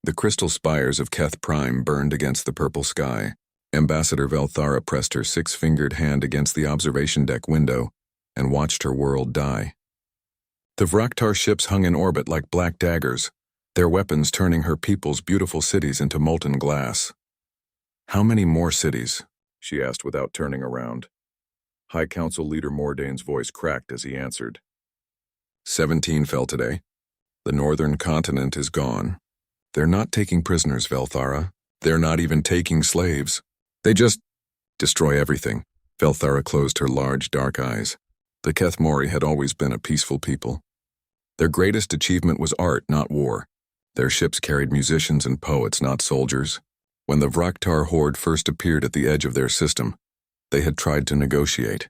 The crystal spires of Keth Prime burned against the purple sky. Ambassador Velthara pressed her six-fingered hand against the observation deck window and watched her world die. The Vraktar ships hung in orbit like black daggers, their weapons turning her people's beautiful cities into molten glass. "How many more cities?" she asked without turning around. High Council Leader Mordane's voice cracked as he answered. 17 fell today. The northern continent is gone. They're not taking prisoners, Velthara. They're not even taking slaves. They just destroy everything. Velthara closed her large, dark eyes. The Kethmori had always been a peaceful people. Their greatest achievement was art, not war. Their ships carried musicians and poets, not soldiers. When the Vraktar horde first appeared at the edge of their system, they had tried to negotiate.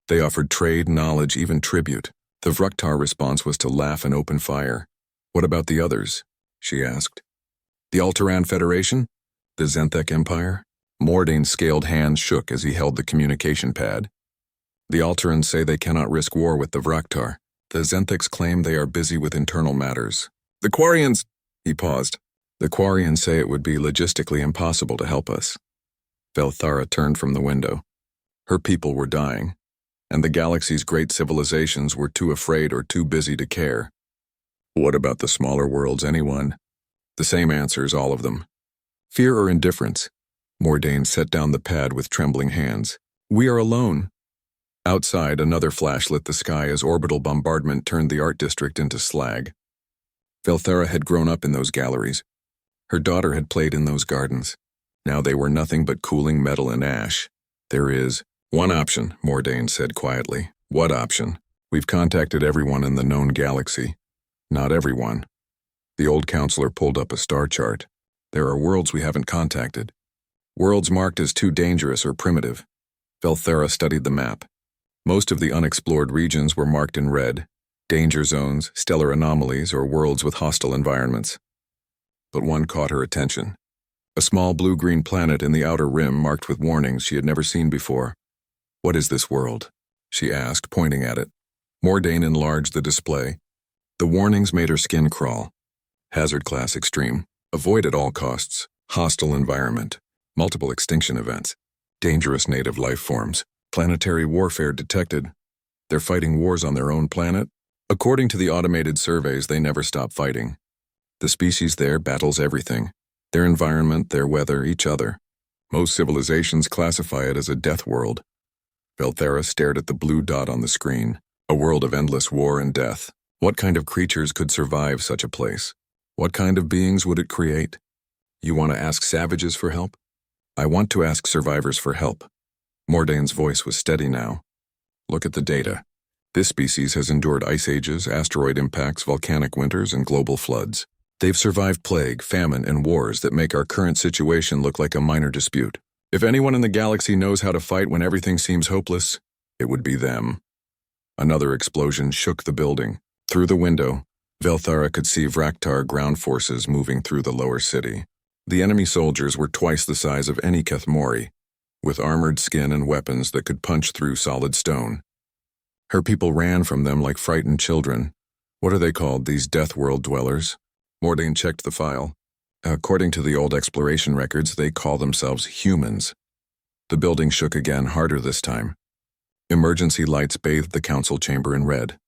They offered trade, knowledge, even tribute. The Vraktar response was to laugh and open fire. "What about the others?" she asked. "The Alteran Federation? The Zenthek Empire?" Mordane's scaled hands shook as he held the communication pad. "The Alterans say they cannot risk war with the Vraktar. The Zentheks claim they are busy with internal matters. The Quarians—" He paused. "The Quarians say it would be logistically impossible to help us." Velthara turned from the window. Her people were dying, and the galaxy's great civilizations were too afraid or too busy to care. "What about the smaller worlds, anyone?" "The same answers, all of them." "Fear or indifference?" Mordane set down the pad with trembling hands. "We are alone." Outside, another flash lit the sky as orbital bombardment turned the art district into slag. Velthara had grown up in those galleries. Her daughter had played in those gardens. Now they were nothing but cooling metal and ash. "There is one option," Mordane said quietly. "What option? We've contacted everyone in the known galaxy." "Not everyone." The old counselor pulled up a star chart. "There are worlds we haven't contacted. Worlds marked as too dangerous or primitive." Velthara studied the map. Most of the unexplored regions were marked in red: danger zones, stellar anomalies, or worlds with hostile environments. But one caught her attention. A small blue-green planet in the outer rim marked with warnings she had never seen before. "What is this world?" she asked, pointing at it. Mordane enlarged the display. The warnings made her skin crawl. Hazard class extreme. Avoid at all costs. Hostile environment. Multiple extinction events. Dangerous native life forms. Planetary warfare detected. They're fighting wars on their own planet? According to the automated surveys, they never stop fighting. The species there battles everything. Their environment, their weather, each other. Most civilizations classify it as a death world. Velthara stared at the blue dot on the screen. A world of endless war and death. What kind of creatures could survive such a place? What kind of beings would it create? "You want to ask savages for help?" "I want to ask survivors for help." Mordane's voice was steady now. "Look at the data. This species has endured ice ages, asteroid impacts, volcanic winters, and global floods. They've survived plague, famine, and wars that make our current situation look like a minor dispute. If anyone in the galaxy knows how to fight when everything seems hopeless, it would be them." Another explosion shook the building. Through the window, Velthara could see Vraktar ground forces moving through the lower city. The enemy soldiers were twice the size of any Kethmori, with armored skin and weapons that could punch through solid stone. Her people ran from them like frightened children. "What are they called, these Deathworld dwellers?" Mordane checked the file. "According to the old exploration records, they call themselves humans." The building shook again, harder this time. Emergency lights bathed the council chamber in red.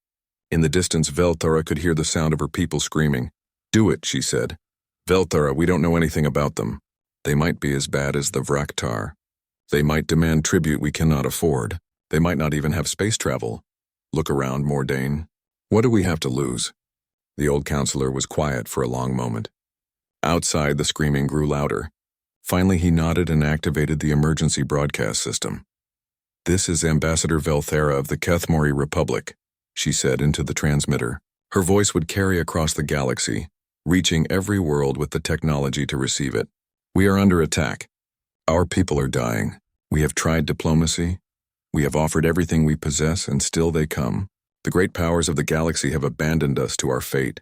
In the distance, Velthara could hear the sound of her people screaming. "Do it," she said. "Velthara, we don't know anything about them. They might be as bad as the Vraktar. They might demand tribute we cannot afford. They might not even have space travel. Look around, Mordane. What do we have to lose?" The old counselor was quiet for a long moment. Outside, the screaming grew louder. Finally, he nodded and activated the emergency broadcast system. "This is Ambassador Velthara of the Kethmori Republic," she said into the transmitter. Her voice would carry across the galaxy, reaching every world with the technology to receive it. "We are under attack. Our people are dying. We have tried diplomacy. We have offered everything we possess, and still they come. The great powers of the galaxy have abandoned us to our fate."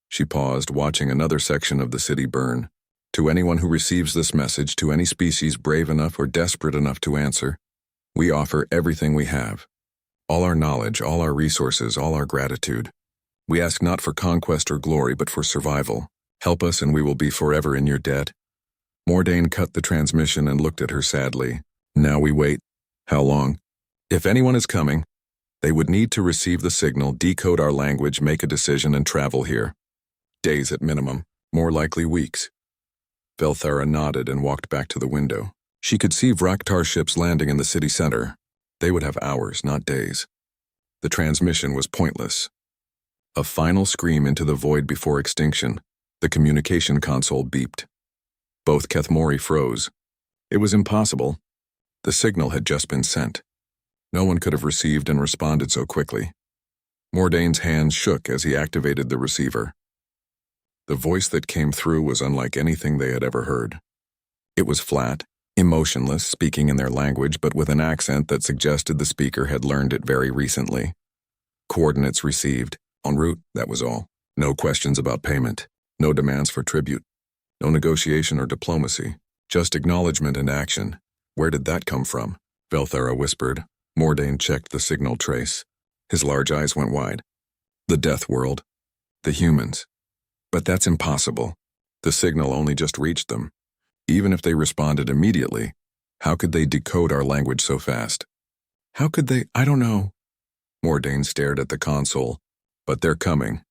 She paused, watching another section of the city burn. "To anyone who receives this message, to any species brave enough or desperate enough to answer, we offer everything we have. All our knowledge, all our resources, all our gratitude. We ask not for conquest or glory, but for survival. Help us and we will be forever in your debt. Mordain cut the transmission and looked at her sadly. Now we wait. How long? If anyone is coming, they would need to receive the signal, decode our language, make a decision, and travel here. Days at minimum, more likely weeks. Velthara nodded and walked back to the window. She could see Vraktar ships landing in the city center. They would have hours, not days. The transmission was pointless. A final scream into the void before extinction. The communication console beeped. Both Kethmori froze. It was impossible. The signal had just been sent. No one could have received and responded so quickly. Mordain's hands shook as he activated the receiver. The voice that came through was unlike anything they had ever heard. It was flat, emotionless, speaking in their language but with an accent that suggested the speaker had learned it very recently. Coordinates received. En route, that was all. No questions about payment. No demands for tribute. No negotiation or diplomacy. Just acknowledgement and action. Where did that come from? Velthara whispered. Mordain checked the signal trace. His large eyes went wide. The Deathworld. The humans. But that's impossible. The signal only just reached them. Even if they responded immediately, how could they decode our language so fast? How could they? I don't know. Mordain stared at the console. But they're coming.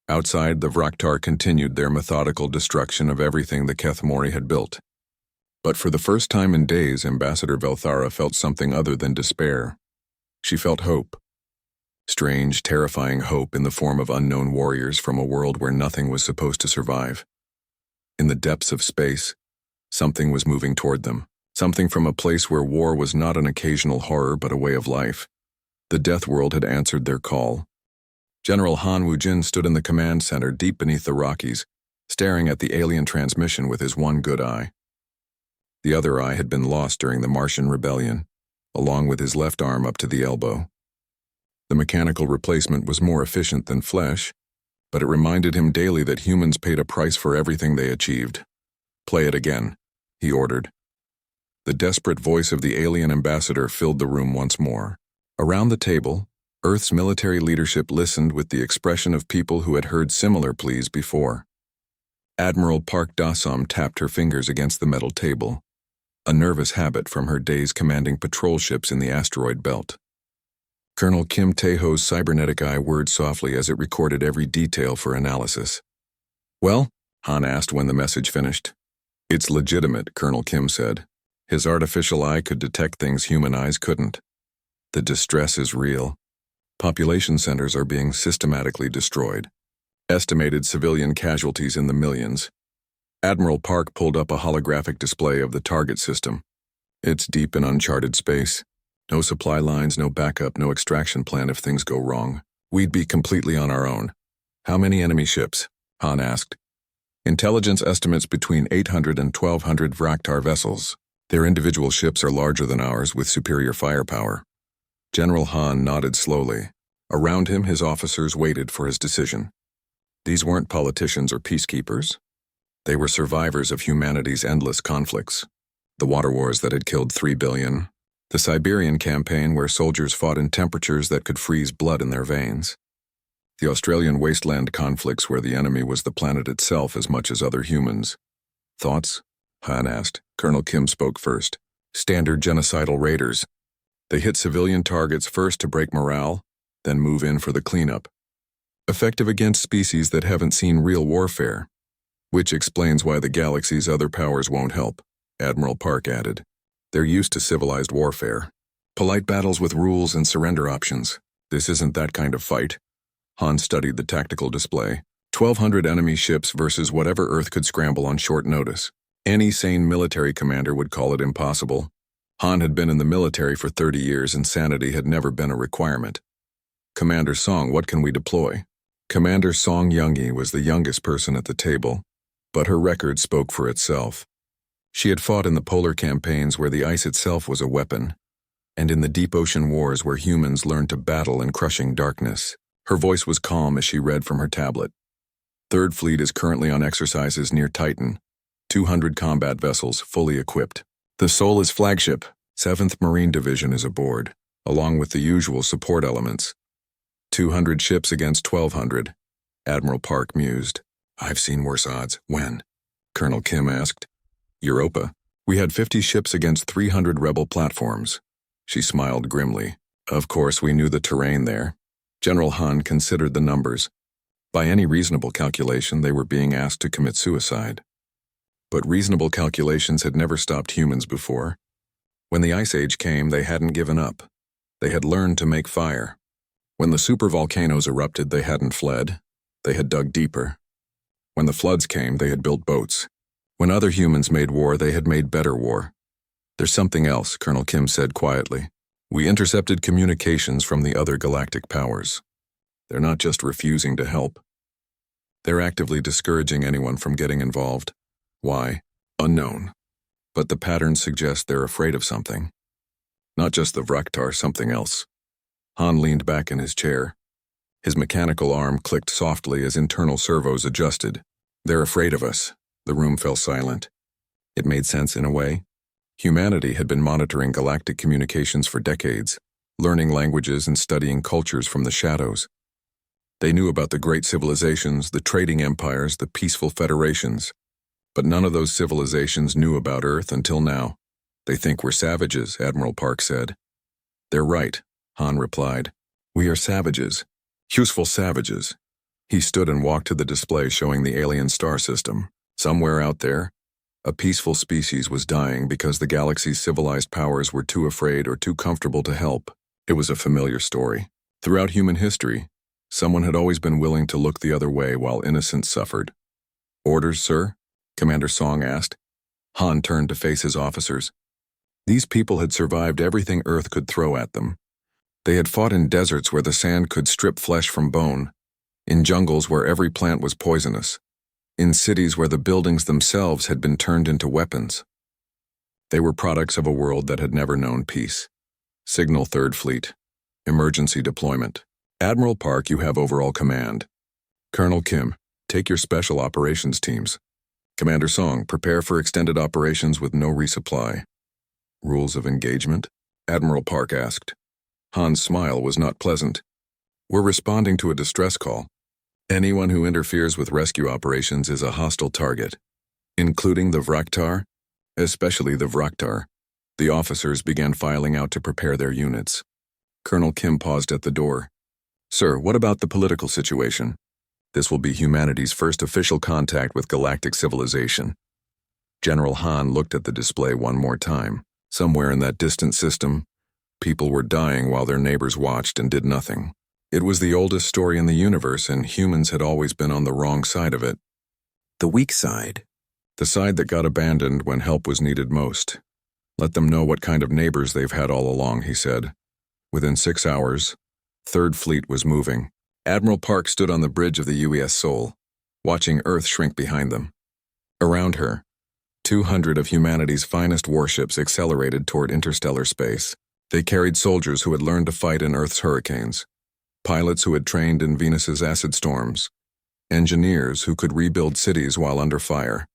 Outside, the Vraktar continued their methodical destruction of everything the Kethmori had built. But for the first time in days, Ambassador Velthara felt something other than despair. She felt hope. Strange, terrifying hope in the form of unknown warriors from a world where nothing was supposed to survive. In the depths of space, something was moving toward them. Something from a place where war was not an occasional horror but a way of life. The Deathworld had answered their call. General Han Wujin stood in the command center deep beneath the Rockies, staring at the alien transmission with his one good eye. The other eye had been lost during the Martian rebellion, along with his left arm up to the elbow. The mechanical replacement was more efficient than flesh, but it reminded him daily that humans paid a price for everything they achieved. Play it again, he ordered. The desperate voice of the alien ambassador filled the room once more. Around the table, Earth's military leadership listened with the expression of people who had heard similar pleas before. Admiral Park Dasam tapped her fingers against the metal table, a nervous habit from her days commanding patrol ships in the asteroid belt. Colonel Kim Taeho's cybernetic eye whirred softly as it recorded every detail for analysis. Well? Han asked when the message finished. It's legitimate, Colonel Kim said. His artificial eye could detect things human eyes couldn't. The distress is real. Population centers are being systematically destroyed. Estimated civilian casualties in the millions. Admiral Park pulled up a holographic display of the target system. It's deep in uncharted space. No supply lines, no backup, no extraction plan if things go wrong. We'd be completely on our own. How many enemy ships? Han asked. Intelligence estimates between 800 and 1,200 Vraktar vessels. Their individual ships are larger than ours with superior firepower. General Han nodded slowly. Around him, his officers waited for his decision. These weren't politicians or peacekeepers. They were survivors of humanity's endless conflicts. The water wars that had killed 3 billion. The Siberian campaign where soldiers fought in temperatures that could freeze blood in their veins. The Australian wasteland conflicts where the enemy was the planet itself as much as other humans. Thoughts? Han asked. Colonel Kim spoke first. Standard genocidal raiders. They hit civilian targets first to break morale, then move in for the cleanup. Effective against species that haven't seen real warfare. Which explains why the galaxy's other powers won't help, Admiral Park added. They're used to civilized warfare. Polite battles with rules and surrender options. This isn't that kind of fight. Han studied the tactical display. 1,200 enemy ships versus whatever Earth could scramble on short notice. Any sane military commander would call it impossible. Han had been in the military for 30 years and sanity had never been a requirement. Commander Song, what can we deploy? Commander Song Youngie was the youngest person at the table, but her record spoke for itself. She had fought in the polar campaigns where the ice itself was a weapon, and in the deep ocean wars where humans learned to battle in crushing darkness. Her voice was calm as she read from her tablet. Third Fleet is currently on exercises near Titan. 200 combat vessels, fully equipped. The Sol is flagship. 7th Marine Division is aboard, along with the usual support elements. 200 ships against 1,200, Admiral Park mused. I've seen worse odds. When? Colonel Kim asked. Europa. We had 50 ships against 300 rebel platforms. She smiled grimly. Of course, we knew the terrain there. General Han considered the numbers. By any reasonable calculation, they were being asked to commit suicide. But reasonable calculations had never stopped humans before. When the Ice Age came, they hadn't given up. They had learned to make fire. When the supervolcanoes erupted, they hadn't fled. They had dug deeper. When the floods came, they had built boats. When other humans made war, they had made better war. There's something else, Colonel Kim said quietly. We intercepted communications from the other galactic powers. They're not just refusing to help. They're actively discouraging anyone from getting involved. Why? Unknown. But the patterns suggest they're afraid of something. Not just the Vraktar, something else. Han leaned back in his chair. His mechanical arm clicked softly as internal servos adjusted. They're afraid of us. The room fell silent. It made sense in a way. Humanity had been monitoring galactic communications for decades, learning languages and studying cultures from the shadows. They knew about the great civilizations, the trading empires, the peaceful federations. But none of those civilizations knew about Earth until now. They think we're savages, Admiral Park said. They're right, Han replied. We are savages. Useful savages. He stood and walked to the display showing the alien star system. Somewhere out there, a peaceful species was dying because the galaxy's civilized powers were too afraid or too comfortable to help. It was a familiar story. Throughout human history, someone had always been willing to look the other way while innocents suffered. Orders, sir? Commander Song asked. Han turned to face his officers. These people had survived everything Earth could throw at them. They had fought in deserts where the sand could strip flesh from bone, in jungles where every plant was poisonous, in cities where the buildings themselves had been turned into weapons. They were products of a world that had never known peace. Signal Third Fleet. Emergency deployment. Admiral Park, you have overall command. Colonel Kim, take your special operations teams. Commander Song, prepare for extended operations with no resupply. Rules of engagement? Admiral Park asked. Han's smile was not pleasant. We're responding to a distress call. Anyone who interferes with rescue operations is a hostile target, including the Vraktar, especially the Vraktar. The officers began filing out to prepare their units. Colonel Kim paused at the door. Sir, what about the political situation? This will be humanity's first official contact with galactic civilization. General Han looked at the display one more time. Somewhere in that distant system, people were dying while their neighbors watched and did nothing. It was the oldest story in the universe, and humans had always been on the wrong side of it. The weak side. The side that got abandoned when help was needed most. Let them know what kind of neighbors they've had all along, he said. Within 6 hours, Third Fleet was moving. Admiral Park stood on the bridge of the UES Sol, watching Earth shrink behind them. Around her, 200 of humanity's finest warships accelerated toward interstellar space. They carried soldiers who had learned to fight in Earth's hurricanes, pilots who had trained in Venus's acid storms, engineers who could rebuild cities while under fire.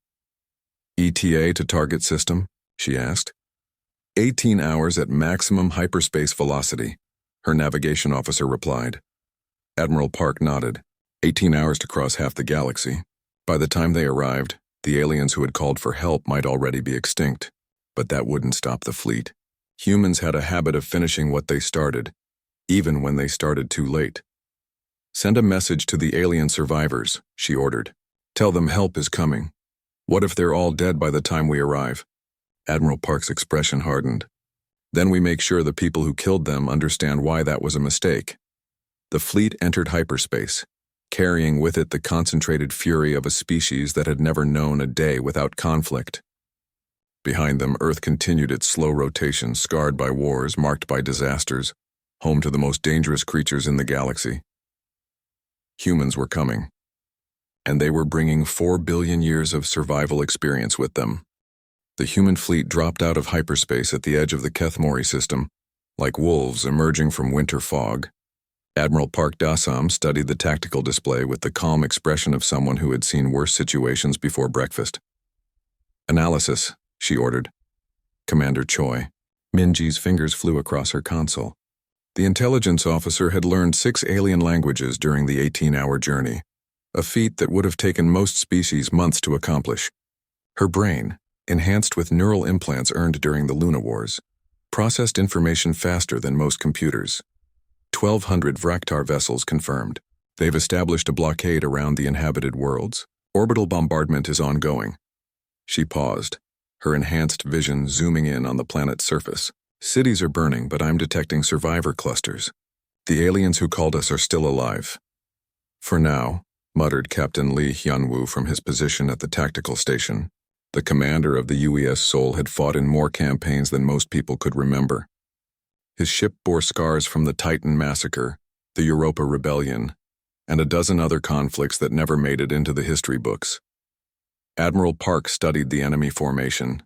ETA to target system? She asked. 18 hours at maximum hyperspace velocity, her navigation officer replied. Admiral Park nodded. 18 hours to cross half the galaxy. By the time they arrived, the aliens who had called for help might already be extinct. But that wouldn't stop the fleet. Humans had a habit of finishing what they started, even when they started too late. Send a message to the alien survivors, she ordered. Tell them help is coming. What if they're all dead by the time we arrive? Admiral Park's expression hardened. Then we make sure the people who killed them understand why that was a mistake. The fleet entered hyperspace, carrying with it the concentrated fury of a species that had never known a day without conflict. Behind them, Earth continued its slow rotation, scarred by wars, marked by disasters, home to the most dangerous creatures in the galaxy. Humans were coming, and they were bringing 4 billion years of survival experience with them. The human fleet dropped out of hyperspace at the edge of the Kethmori system, like wolves emerging from winter fog. Admiral Park Dasam studied the tactical display with the calm expression of someone who had seen worse situations before breakfast. Analysis, she ordered. Commander Choi. Minji's fingers flew across her console. The intelligence officer had learned 6 alien languages during the 18-hour journey. a feat that would have taken most species months to accomplish. Her brain, enhanced with neural implants earned during the Luna Wars, processed information faster than most computers. 1,200 Vraktar vessels confirmed. They've established a blockade around the inhabited worlds. Orbital bombardment is ongoing. She paused, her enhanced vision zooming in on the planet's surface. Cities are burning, but I'm detecting survivor clusters. The aliens who called us are still alive. For now, muttered Captain Lee Hyunwoo from his position at the tactical station. The commander of the UES Seoul had fought in more campaigns than most people could remember. His ship bore scars from the Titan Massacre, the Europa Rebellion, and a dozen other conflicts that never made it into the history books. Admiral Park studied the enemy formation.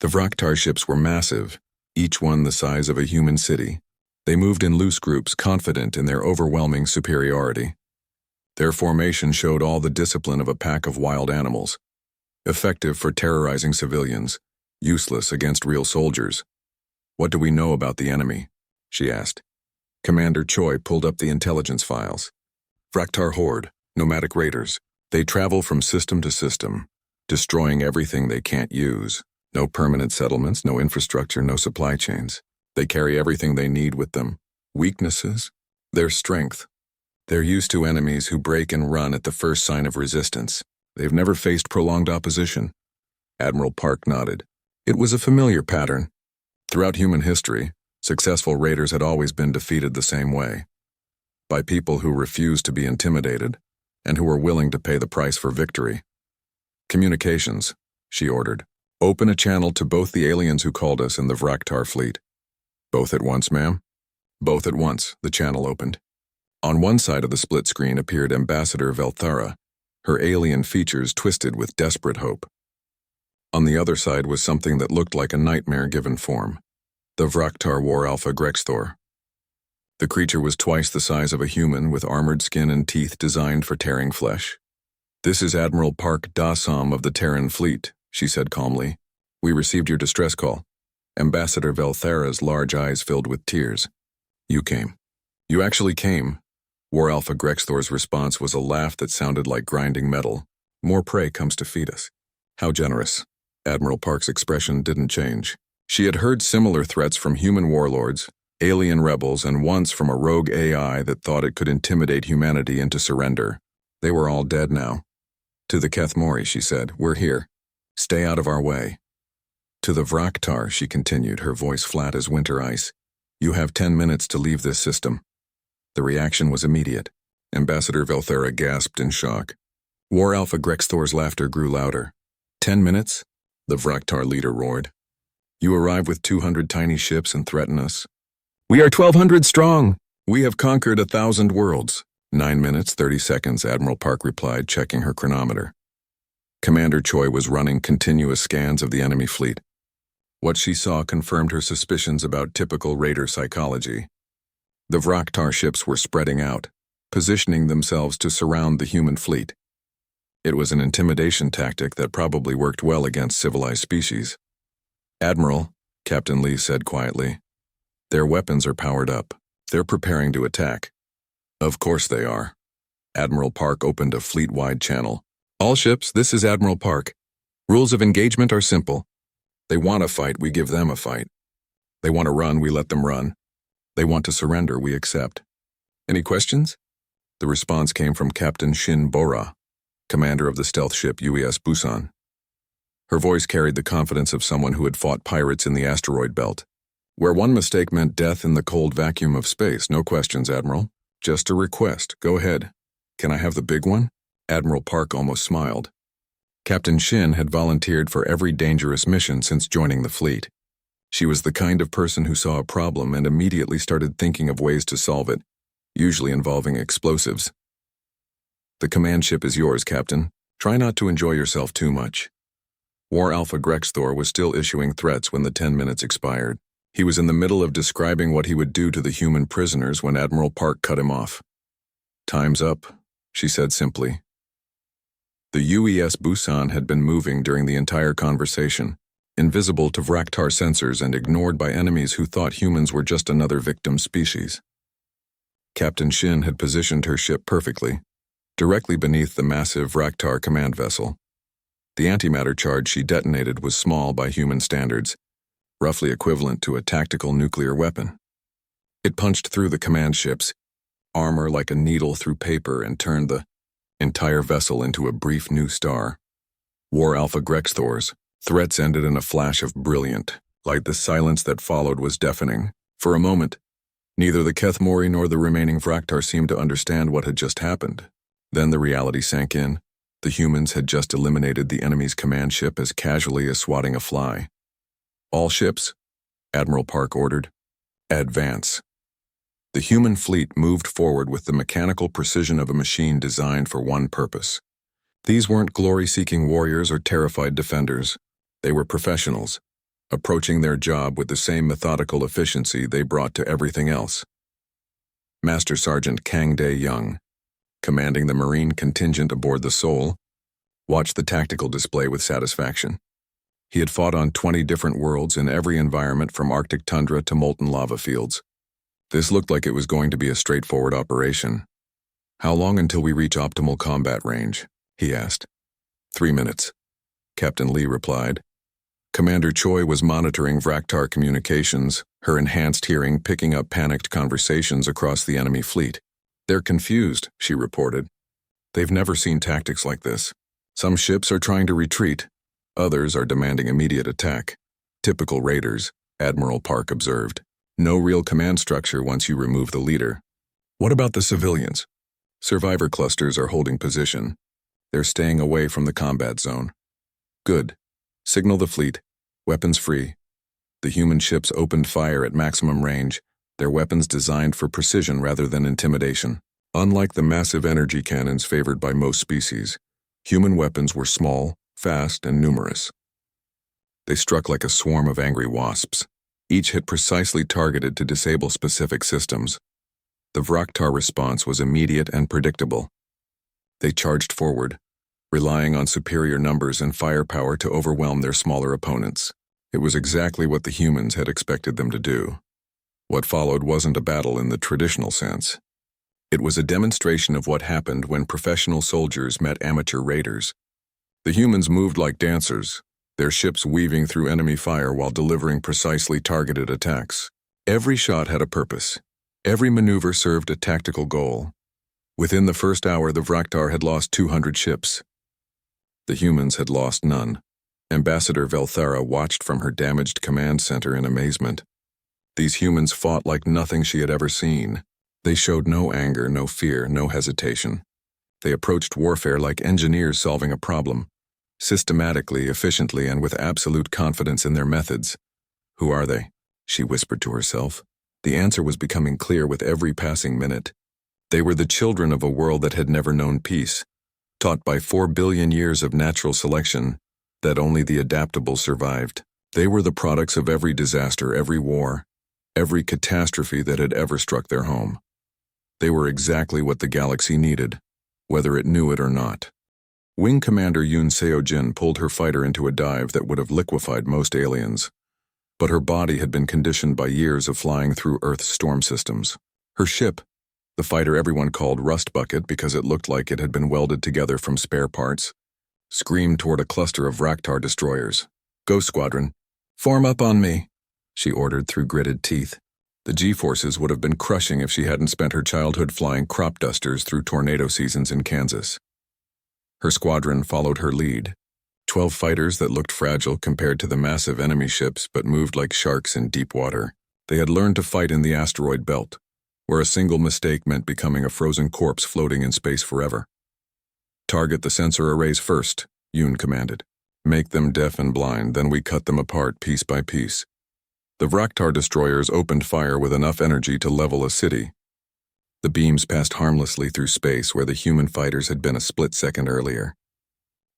The Vraktar ships were massive, each one the size of a human city. They moved in loose groups, confident in their overwhelming superiority. Their formation showed all the discipline of a pack of wild animals, effective for terrorizing civilians, useless against real soldiers. "What do we know about the enemy?" she asked. Commander Choi pulled up the intelligence files. Vraktar horde, nomadic raiders. They travel from system to system, destroying everything they can't use. No permanent settlements, no infrastructure, no supply chains. They carry everything they need with them. Weaknesses? Their strength. They're used to enemies who break and run at the first sign of resistance. They've never faced prolonged opposition. Admiral Park nodded. It was a familiar pattern. Throughout human history, successful raiders had always been defeated the same way. By people who refused to be intimidated, and who were willing to pay the price for victory. "Communications," she ordered. "Open a channel to both the aliens who called us and the Vraktar fleet." "Both at once, ma'am?" "Both at once," the channel opened. On one side of the split screen appeared Ambassador Velthara, her alien features twisted with desperate hope. On the other side was something that looked like a nightmare given form. The Vraktar War Alpha Grexthor. The creature was twice the size of a human with armored skin and teeth designed for tearing flesh. "This is Admiral Park Dasam of the Terran Fleet," she said calmly. "We received your distress call." Ambassador Velthara's large eyes filled with tears. "You came. You actually came." War Alpha Grexthor's response was a laugh that sounded like grinding metal. "More prey comes to feed us." "How generous." Admiral Park's expression didn't change. She had heard similar threats from human warlords, alien rebels, and once from a rogue AI that thought it could intimidate humanity into surrender. They were all dead now. "To the Kethmori," she said, "we're here. Stay out of our way." "To the Vraktar," she continued, her voice flat as winter ice. "You have 10 minutes to leave this system." The reaction was immediate. Ambassador Velthara gasped in shock. War Alpha Grexthor's laughter grew louder. 10 minutes? The Vraktar leader roared. "You arrive with 200 tiny ships and threaten us?" "We are 1,200 strong. We have conquered 1,000 worlds." 9 minutes, 30 seconds, Admiral Park replied, checking her chronometer. Commander Choi was running continuous scans of the enemy fleet. What she saw confirmed her suspicions about typical raider psychology. The Vraktar ships were spreading out, positioning themselves to surround the human fleet. It was an intimidation tactic that probably worked well against civilized species. "Admiral," Captain Lee said quietly, "their weapons are powered up. They're preparing to attack." "Of course they are." Admiral Park opened a fleet-wide channel. "All ships, this is Admiral Park. Rules of engagement are simple. They want to fight, we give them a fight. They want to run, we let them run. They want to surrender, we accept. Any questions?" The response came from Captain Shin Bora, commander of the stealth ship UES Busan. Her voice carried the confidence of someone who had fought pirates in the asteroid belt. "Where one mistake meant death in the cold vacuum of space, no questions, Admiral. Just a request, go ahead. Can I have the big one?" Admiral Park almost smiled. Captain Shin had volunteered for every dangerous mission since joining the fleet. She was the kind of person who saw a problem and immediately started thinking of ways to solve it, usually involving explosives. "The command ship is yours, Captain. Try not to enjoy yourself too much." War Alpha Grexthor was still issuing threats when the 10 minutes expired. He was in the middle of describing what he would do to the human prisoners when Admiral Park cut him off. "Time's up," she said simply. The UES Busan had been moving during the entire conversation, invisible to Vraktar sensors and ignored by enemies who thought humans were just another victim species. Captain Shin had positioned her ship perfectly. directly beneath the massive Raktar command vessel. The antimatter charge she detonated was small by human standards, roughly equivalent to a tactical nuclear weapon. It punched through the command ships, armor like a needle through paper, and turned the entire vessel into a brief new star. War Alpha Grexthor's threats ended in a flash of brilliant light. The silence that followed was deafening. For a moment, neither the Kethmori nor the remaining Vraktar seemed to understand what had just happened. Then the reality sank in. The humans had just eliminated the enemy's command ship as casually as swatting a fly. "All ships," Admiral Park ordered. "Advance." The human fleet moved forward with the mechanical precision of a machine designed for one purpose. These weren't glory-seeking warriors or terrified defenders. They were professionals, approaching their job with the same methodical efficiency they brought to everything else. Master Sergeant Kang Dae-young, commanding the Marine contingent aboard the Seoul, watched the tactical display with satisfaction. He had fought on 20 different worlds in every environment from Arctic tundra to molten lava fields. This looked like it was going to be a straightforward operation. "How long until we reach optimal combat range?" he asked. 3 minutes, Captain Lee replied. Commander Choi was monitoring Vraktar communications, her enhanced hearing picking up panicked conversations across the enemy fleet. "They're confused," she reported. "They've never seen tactics like this. Some ships are trying to retreat, others are demanding immediate attack. Typical raiders," Admiral Park observed. "No real command structure once you remove the leader." "What about the civilians?" "Survivor clusters are holding position. They're staying away from the combat zone." "Good. Signal the fleet. Weapons free." The human ships opened fire at maximum range, their weapons designed for precision rather than intimidation. Unlike the massive energy cannons favored by most species, human weapons were small, fast, and numerous. They struck like a swarm of angry wasps, each hit precisely targeted to disable specific systems. The Vraktar response was immediate and predictable. They charged forward, relying on superior numbers and firepower to overwhelm their smaller opponents. It was exactly what the humans had expected them to do. What followed wasn't a battle in the traditional sense. It was a demonstration of what happened when professional soldiers met amateur raiders. The humans moved like dancers, their ships weaving through enemy fire while delivering precisely targeted attacks. Every shot had a purpose. Every maneuver served a tactical goal. Within the first hour, the Vraktar had lost 200 ships. The humans had lost none. Ambassador Velthara watched from her damaged command center in amazement. These humans fought like nothing she had ever seen. They showed no anger, no fear, no hesitation. They approached warfare like engineers solving a problem, systematically, efficiently, and with absolute confidence in their methods. "Who are they?" she whispered to herself. The answer was becoming clear with every passing minute. They were the children of a world that had never known peace, taught by 4 billion years of natural selection that only the adaptable survived. They were the products of every disaster, every war, every catastrophe that had ever struck their home. They were exactly what the galaxy needed, whether it knew it or not. Wing Commander Yoon Seo-jin pulled her fighter into a dive that would have liquefied most aliens, but her body had been conditioned by years of flying through Earth's storm systems. Her ship, the fighter everyone called Rust Bucket because it looked like it had been welded together from spare parts, screamed toward a cluster of Vraktar destroyers. "Go, squadron. Form up on me," she ordered through gritted teeth. The G-forces would have been crushing if she hadn't spent her childhood flying crop dusters through tornado seasons in Kansas. Her squadron followed her lead. 12 fighters that looked fragile compared to the massive enemy ships but moved like sharks in deep water. They had learned to fight in the asteroid belt, where a single mistake meant becoming a frozen corpse floating in space forever. "Target the sensor arrays first," Yoon commanded. "Make them deaf and blind, then we cut them apart piece by piece." The Vraktar destroyers opened fire with enough energy to level a city. The beams passed harmlessly through space where the human fighters had been a split second earlier.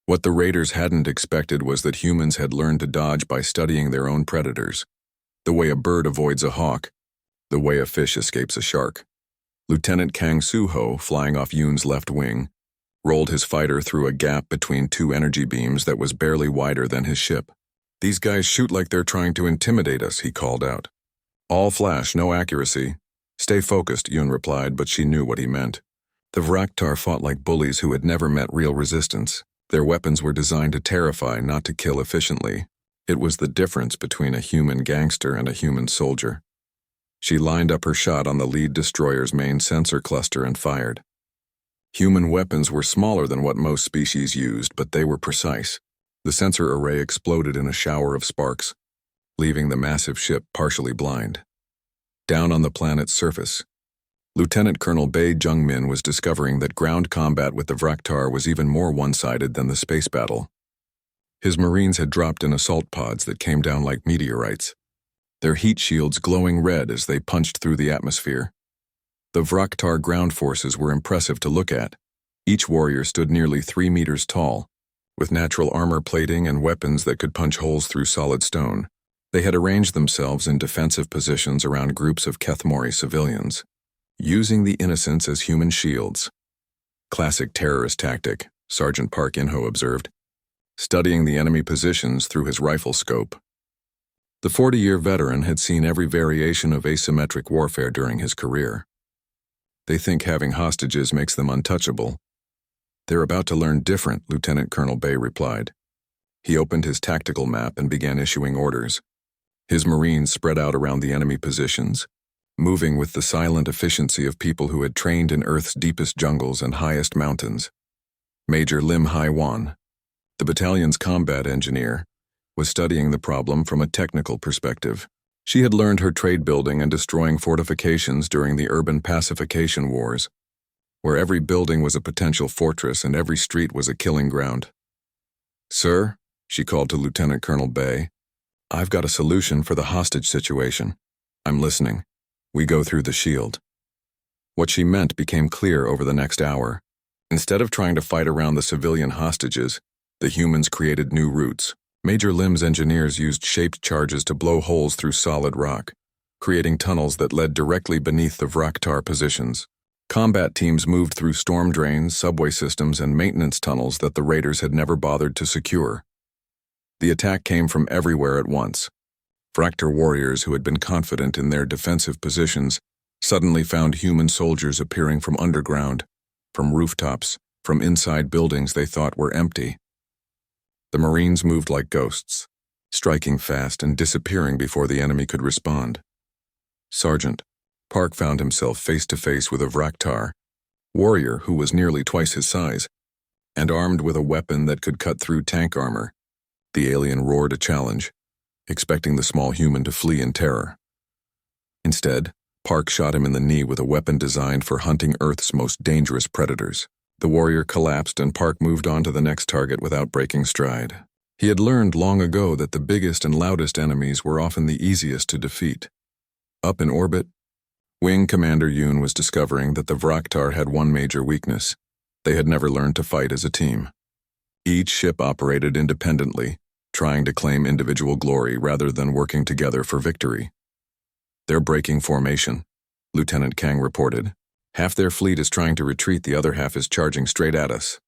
What the raiders hadn't expected was that humans had learned to dodge by studying their own predators. The way a bird avoids a hawk, the way a fish escapes a shark. Lieutenant Kang Soo-ho, flying off Yoon's left wing, rolled his fighter through a gap between 2 energy beams that was barely wider than his ship. "These guys shoot like they're trying to intimidate us," he called out. "All flash, no accuracy." "Stay focused," Yoon replied, but she knew what he meant. The Vraktar fought like bullies who had never met real resistance. Their weapons were designed to terrify, not to kill efficiently. It was the difference between a human gangster and a human soldier. She lined up her shot on the lead destroyer's main sensor cluster and fired. Human weapons were smaller than what most species used, but they were precise. The sensor array exploded in a shower of sparks, leaving the massive ship partially blind. Down on the planet's surface, Lieutenant Colonel Bae Jung-min was discovering that ground combat with the Vraktar was even more one-sided than the space battle. His Marines had dropped in assault pods that came down like meteorites, their heat shields glowing red as they punched through the atmosphere. The Vraktar ground forces were impressive to look at. Each warrior stood nearly 3 meters tall, with natural armor plating and weapons that could punch holes through solid stone. They had arranged themselves in defensive positions around groups of Kethmori civilians, using the innocents as human shields. Classic terrorist tactic, Sergeant Park Inho observed, studying the enemy positions through his rifle scope. The 40-year veteran had seen every variation of asymmetric warfare during his career. They think having hostages makes them untouchable. They're about to learn different, Lieutenant Colonel Bae replied. He opened his tactical map and began issuing orders. His Marines spread out around the enemy positions, moving with the silent efficiency of people who had trained in Earth's deepest jungles and highest mountains. Major Lim Hai-wan, the battalion's combat engineer, was studying the problem from a technical perspective. She had learned her trade building and destroying fortifications during the urban pacification wars, where every building was a potential fortress and every street was a killing ground. "Sir," she called to Lieutenant Colonel Bae, "I've got a solution for the hostage situation. I'm listening. We go through the shield." What she meant became clear over the next hour. Instead of trying to fight around the civilian hostages, the humans created new routes. Major Lim's engineers used shaped charges to blow holes through solid rock, creating tunnels that led directly beneath the Vraktar positions. Combat teams moved through storm drains, subway systems, and maintenance tunnels that the raiders had never bothered to secure. The attack came from everywhere at once. Vraktar warriors who had been confident in their defensive positions suddenly found human soldiers appearing from underground, from rooftops, from inside buildings they thought were empty. The Marines moved like ghosts, striking fast and disappearing before the enemy could respond. Sergeant Park found himself face to face with a Vraktar warrior who was nearly twice his size, and armed with a weapon that could cut through tank armor. The alien roared a challenge, expecting the small human to flee in terror. Instead, Park shot him in the knee with a weapon designed for hunting Earth's most dangerous predators. The warrior collapsed and Park moved on to the next target without breaking stride. He had learned long ago that the biggest and loudest enemies were often the easiest to defeat. Up in orbit, Wing Commander Yoon was discovering that the Vraktar had one major weakness. They had never learned to fight as a team. Each ship operated independently, trying to claim individual glory rather than working together for victory. "They're breaking formation," Lieutenant Kang reported. "Half their fleet is trying to retreat, the other half is charging straight at us."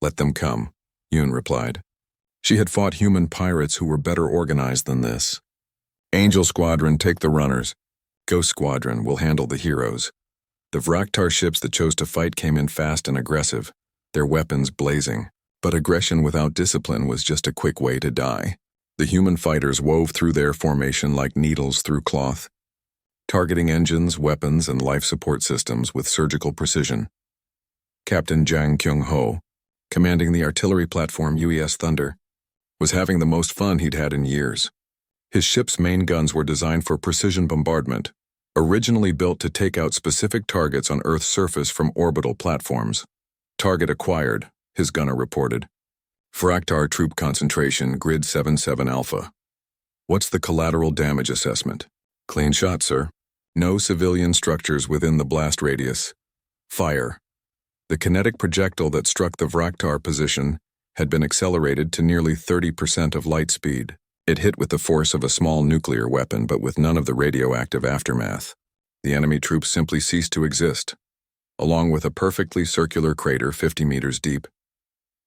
"Let them come," Yoon replied. She had fought human pirates who were better organized than this. "Angel Squadron, take the runners. Ghost Squadron will handle the heroes." The Vraktar ships that chose to fight came in fast and aggressive, their weapons blazing. But aggression without discipline was just a quick way to die. The human fighters wove through their formation like needles through cloth, targeting engines, weapons, and life support systems with surgical precision. Captain Jang Kyung-ho, commanding the artillery platform UES Thunder, was having the most fun he'd had in years. His ship's main guns were designed for precision bombardment, originally built to take out specific targets on Earth's surface from orbital platforms. "Target acquired," his gunner reported. "Vraktar troop concentration, grid 77 Alpha. What's the collateral damage assessment?" "Clean shot, sir. No civilian structures within the blast radius. Fire." The kinetic projectile that struck the Vraktar position had been accelerated to nearly 30% of light speed. It hit with the force of a small nuclear weapon, but with none of the radioactive aftermath. The enemy troops simply ceased to exist, along with a perfectly circular crater 50 meters deep.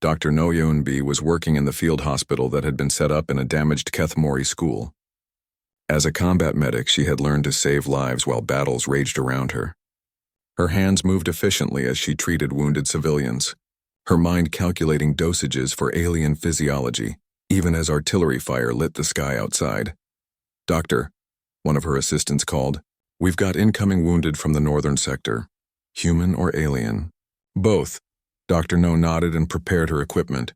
Dr. No Yeon-bi was working in the field hospital that had been set up in a damaged Kethmori school. As a combat medic, she had learned to save lives while battles raged around her. Her hands moved efficiently as she treated wounded civilians, her mind calculating dosages for alien physiology, even as artillery fire lit the sky outside. "Doctor," one of her assistants called, "we've got incoming wounded from the northern sector. Human or alien?" "Both." Dr. No nodded and prepared her equipment.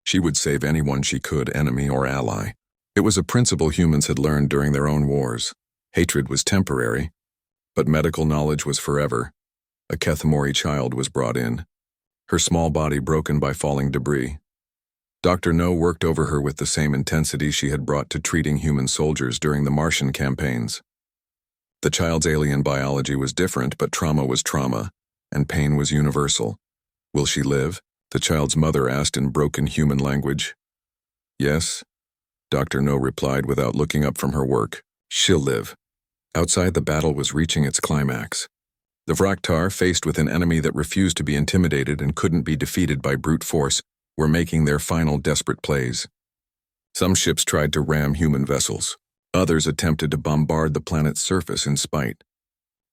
She would save anyone she could, enemy or ally. It was a principle humans had learned during their own wars. Hatred was temporary, but medical knowledge was forever. A Kethmori child was brought in, her small body broken by falling debris. Dr. No worked over her with the same intensity she had brought to treating human soldiers during the Martian campaigns. The child's alien biology was different, but trauma was trauma, and pain was universal. "Will she live?" the child's mother asked in broken human language. "Yes," Dr. No replied without looking up from her work. "She'll live." Outside, the battle was reaching its climax. The Vraktar, faced with an enemy that refused to be intimidated and couldn't be defeated by brute force, were making their final desperate plays. Some ships tried to ram human vessels. Others attempted to bombard the planet's surface in spite.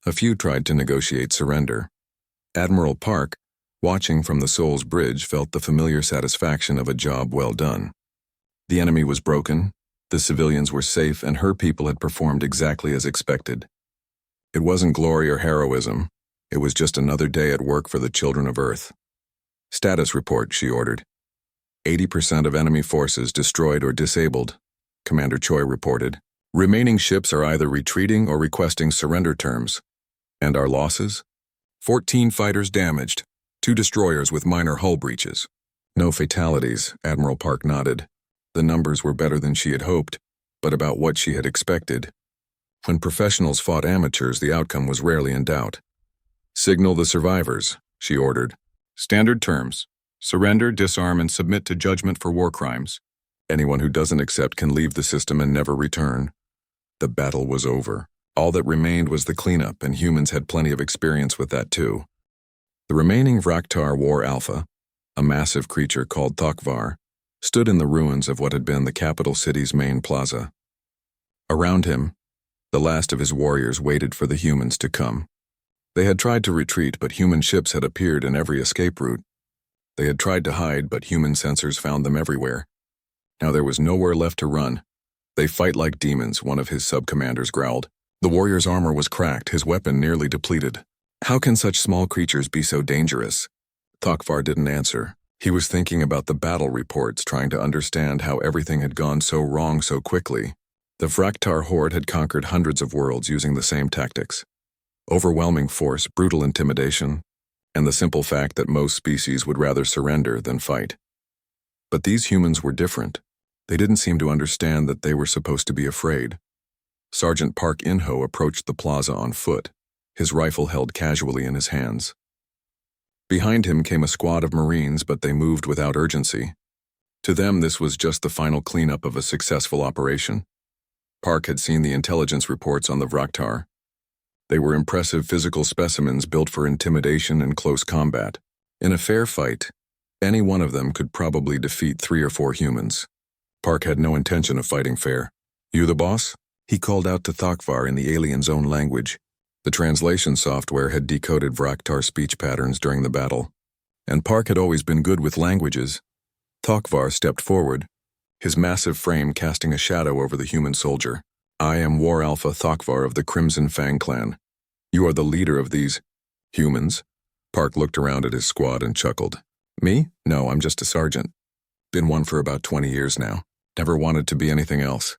A few tried to negotiate surrender. Admiral Park, watching from the Soul's Bridge, felt the familiar satisfaction of a job well done. The enemy was broken, the civilians were safe, and her people had performed exactly as expected. It wasn't glory or heroism. It was just another day at work for the children of Earth. "Status report," she ordered. 80% of enemy forces destroyed or disabled," Commander Choi reported. "Remaining ships are either retreating or requesting surrender terms." "And our losses?" 14 fighters damaged, 2 destroyers with minor hull breaches. "No fatalities," Admiral Park nodded. The numbers were better than she had hoped, but about what she had expected. When professionals fought amateurs, the outcome was rarely in doubt. "Signal the survivors," she ordered. "Standard terms: surrender, disarm, and submit to judgment for war crimes. Anyone who doesn't accept can leave the system and never return." The battle was over. All that remained was the cleanup, and humans had plenty of experience with that too. The remaining Vraktar War Alpha, a massive creature called Thokvar, stood in the ruins of what had been the capital city's main plaza. Around him, the last of his warriors waited for the humans to come. They had tried to retreat, but human ships had appeared in every escape route. They had tried to hide, but human sensors found them everywhere. Now there was nowhere left to run. "They fight like demons," one of his sub-commanders growled. The warrior's armor was cracked, his weapon nearly depleted. "How can such small creatures be so dangerous?" Thokvar didn't answer. He was thinking about the battle reports, trying to understand how everything had gone so wrong so quickly. The Vraktar horde had conquered hundreds of worlds using the same tactics. Overwhelming force, brutal intimidation, and the simple fact that most species would rather surrender than fight. But these humans were different. They didn't seem to understand that they were supposed to be afraid. Sergeant Park Inho approached the plaza on foot, his rifle held casually in his hands. Behind him came a squad of Marines, but they moved without urgency. To them, this was just the final cleanup of a successful operation. Park had seen the intelligence reports on the Vraktar. They were impressive physical specimens built for intimidation and close combat. In a fair fight, any one of them could probably defeat 3 or 4 humans. Park had no intention of fighting fair. "You the boss?" He called out to Thokvar in the alien's own language. The translation software had decoded Vraktar speech patterns during the battle, and Park had always been good with languages. Thokvar stepped forward, his massive frame casting a shadow over the human soldier. "I am War Alpha Thokvar of the Crimson Fang clan. You are the leader of these humans." Park looked around at his squad and chuckled. "Me? No, I'm just a sergeant. Been one for about 20 years now. Never wanted to be anything else."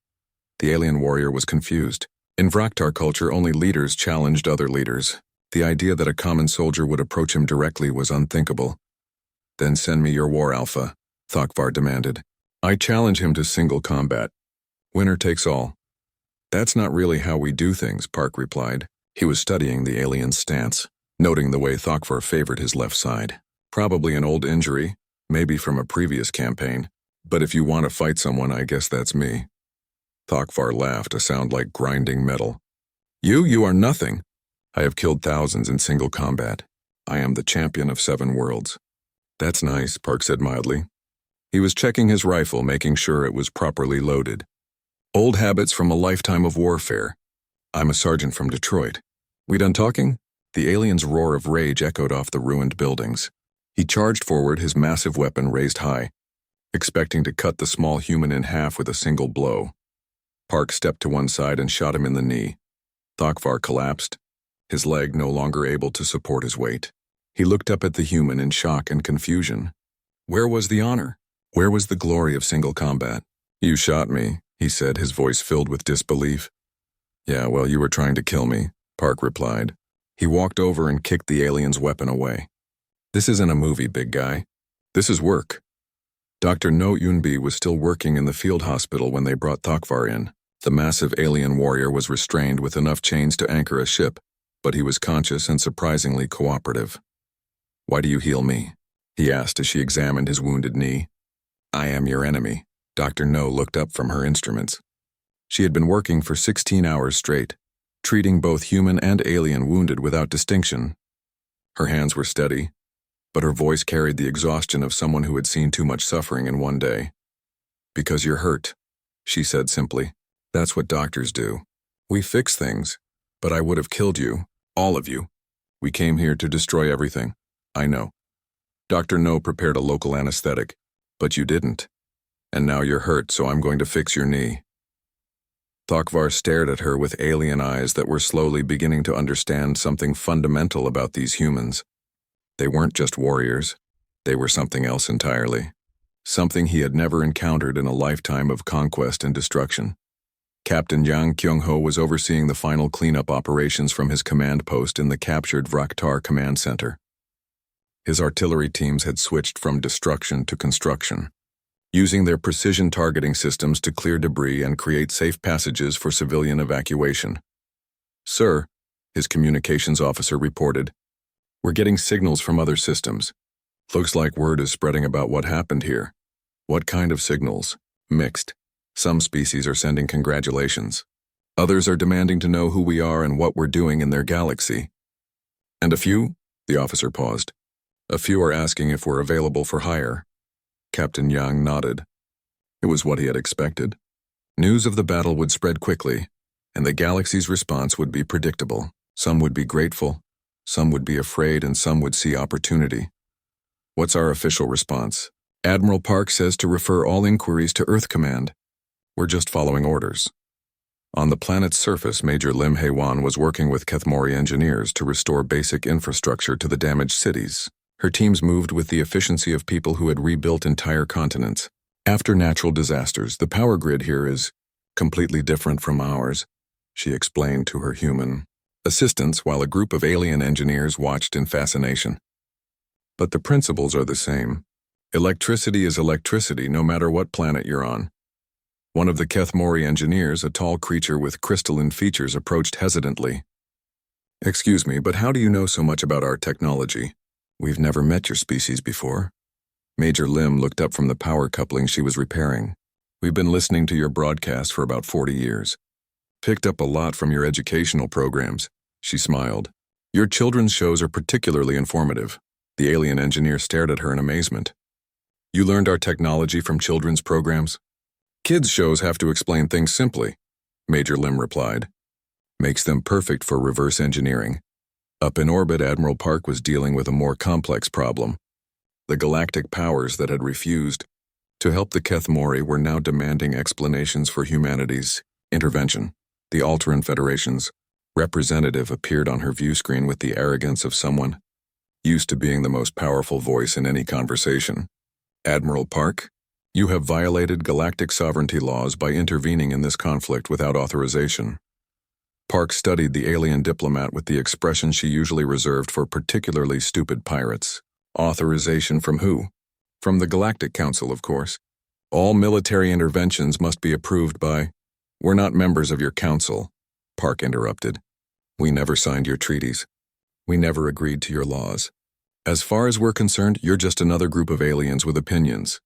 The alien warrior was confused. In Vraktar culture, only leaders challenged other leaders. The idea that a common soldier would approach him directly was unthinkable. "Then send me your War Alpha," Thokvar demanded. "I challenge him to single combat. Winner takes all." "That's not really how we do things," Park replied. He was studying the alien's stance, noting the way Thokvar favored his left side. "Probably an old injury, maybe from a previous campaign. But if you want to fight someone, I guess that's me." Thokvar laughed, a sound like grinding metal. You are nothing. I have killed thousands in single combat. I am the champion of 7 worlds." "That's nice," Park said mildly. He was checking his rifle, making sure it was properly loaded. "Old habits from a lifetime of warfare. I'm a sergeant from Detroit. We done talking?" The alien's roar of rage echoed off the ruined buildings. He charged forward, his massive weapon raised high, expecting to cut the small human in half with a single blow. Park stepped to one side and shot him in the knee. Thokvar collapsed, his leg no longer able to support his weight. He looked up at the human in shock and confusion. Where was the honor? Where was the glory of single combat? You shot me, he said, his voice filled with disbelief. Yeah, well, you were trying to kill me, Park replied. He walked over and kicked the alien's weapon away. This isn't a movie, big guy. This is work. Dr. No Yunbi was still working in the field hospital when they brought Thokvar in. The massive alien warrior was restrained with enough chains to anchor a ship, but he was conscious and surprisingly cooperative. Why do you heal me? He asked as she examined his wounded knee. I am your enemy. Dr. No looked up from her instruments. She had been working for 16 hours straight, treating both human and alien wounded without distinction. Her hands were steady, but her voice carried the exhaustion of someone who had seen too much suffering in one day. Because you're hurt, she said simply. That's what doctors do. We fix things, but I would have killed you, all of you. We came here to destroy everything. I know. Dr. No prepared a local anesthetic, but you didn't. And now you're hurt, so I'm going to fix your knee. Thokvar stared at her with alien eyes that were slowly beginning to understand something fundamental about these humans. They weren't just warriors. They were something else entirely. Something he had never encountered in a lifetime of conquest and destruction. Captain Yang Kyung-ho was overseeing the final cleanup operations from his command post in the captured Vraktar Command Center. His artillery teams had switched from destruction to construction, using their precision targeting systems to clear debris and create safe passages for civilian evacuation. Sir, his communications officer reported, we're getting signals from other systems. Looks like word is spreading about what happened here. What kind of signals? Mixed. Some species are sending congratulations. Others are demanding to know who we are and what we're doing in their galaxy. And a few? The officer paused. A few are asking if we're available for hire. Captain Yang nodded. It was what he had expected. News of the battle would spread quickly, and the galaxy's response would be predictable. Some would be grateful, some would be afraid, and some would see opportunity. What's our official response? Admiral Park says to refer all inquiries to Earth Command. We're just following orders. On the planet's surface, Major Lim Hae-wan was working with Kethmori engineers to restore basic infrastructure to the damaged cities. Her teams moved with the efficiency of people who had rebuilt entire continents. After natural disasters, the power grid here is completely different from ours, she explained to her human assistants while a group of alien engineers watched in fascination. But the principles are the same. Electricity is electricity no matter what planet you're on. One of the Kethmori engineers, a tall creature with crystalline features, approached hesitantly. Excuse me, but how do you know so much about our technology? We've never met your species before. Major Lim looked up from the power coupling she was repairing. We've been listening to your broadcast for about 40 years. Picked up a lot from your educational programs, she smiled. Your children's shows are particularly informative. The alien engineer stared at her in amazement. You learned our technology from children's programs? Kids' shows have to explain things simply, Major Lim replied. Makes them perfect for reverse engineering. Up in orbit, Admiral Park was dealing with a more complex problem. The galactic powers that had refused to help the Kethmori were now demanding explanations for humanity's intervention. The Alteran Federation's representative appeared on her view screen with the arrogance of someone used to being the most powerful voice in any conversation. Admiral Park, you have violated galactic sovereignty laws by intervening in this conflict without authorization. Park studied the alien diplomat with the expression she usually reserved for particularly stupid pirates. Authorization from who? From the Galactic Council, of course. All military interventions must be approved by... We're not members of your council, Park interrupted. We never signed your treaties. We never agreed to your laws. As far as we're concerned, you're just another group of aliens with opinions.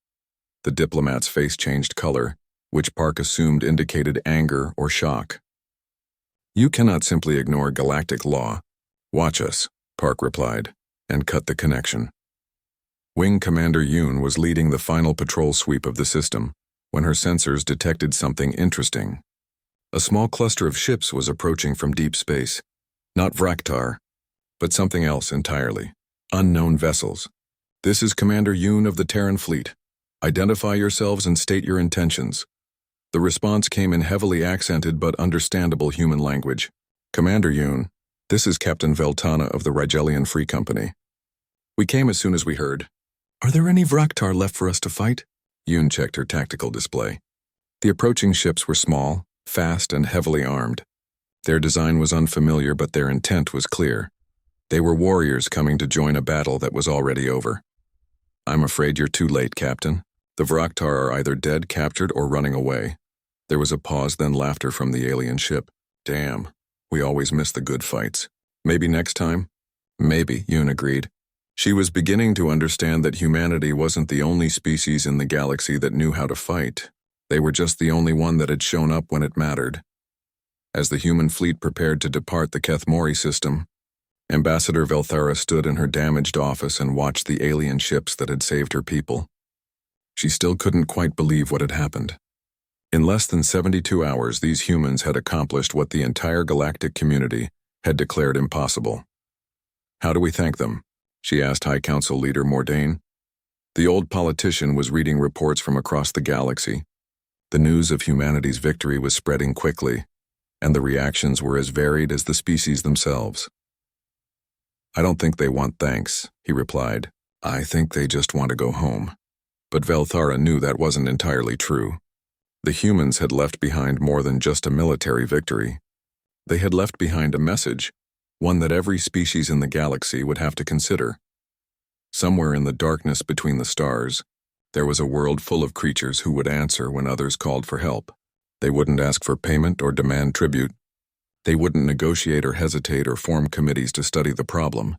The diplomat's face changed color, which Park assumed indicated anger or shock. You cannot simply ignore galactic law. Watch us, Park replied, and cut the connection. Wing Commander Yoon was leading the final patrol sweep of the system when her sensors detected something interesting. A small cluster of ships was approaching from deep space. Not Vraktar, but something else entirely. Unknown vessels. This is Commander Yoon of the Terran Fleet. Identify yourselves and state your intentions. The response came in heavily accented but understandable human language. Commander Yoon, this is Captain Veltana of the Rigelian Free Company. We came as soon as we heard. Are there any Vraktar left for us to fight? Yoon checked her tactical display. The approaching ships were small, fast, and heavily armed. Their design was unfamiliar, but their intent was clear. They were warriors coming to join a battle that was already over. I'm afraid you're too late, Captain. The Vraktar are either dead, captured, or running away. There was a pause, then laughter from the alien ship. Damn, we always miss the good fights. Maybe next time? Maybe, Yoon agreed. She was beginning to understand that humanity wasn't the only species in the galaxy that knew how to fight. They were just the only one that had shown up when it mattered. As the human fleet prepared to depart the Kethmori system, Ambassador Velthara stood in her damaged office and watched the alien ships that had saved her people. She still couldn't quite believe what had happened. In less than 72 hours, these humans had accomplished what the entire galactic community had declared impossible. How do we thank them? She asked High Council Leader Mordain. The old politician was reading reports from across the galaxy. The news of humanity's victory was spreading quickly, and the reactions were as varied as the species themselves. I don't think they want thanks, he replied. I think they just want to go home. But Velthara knew that wasn't entirely true. The humans had left behind more than just a military victory. They had left behind a message, one that every species in the galaxy would have to consider. Somewhere in the darkness between the stars, there was a world full of creatures who would answer when others called for help. They wouldn't ask for payment or demand tribute. They wouldn't negotiate or hesitate or form committees to study the problem.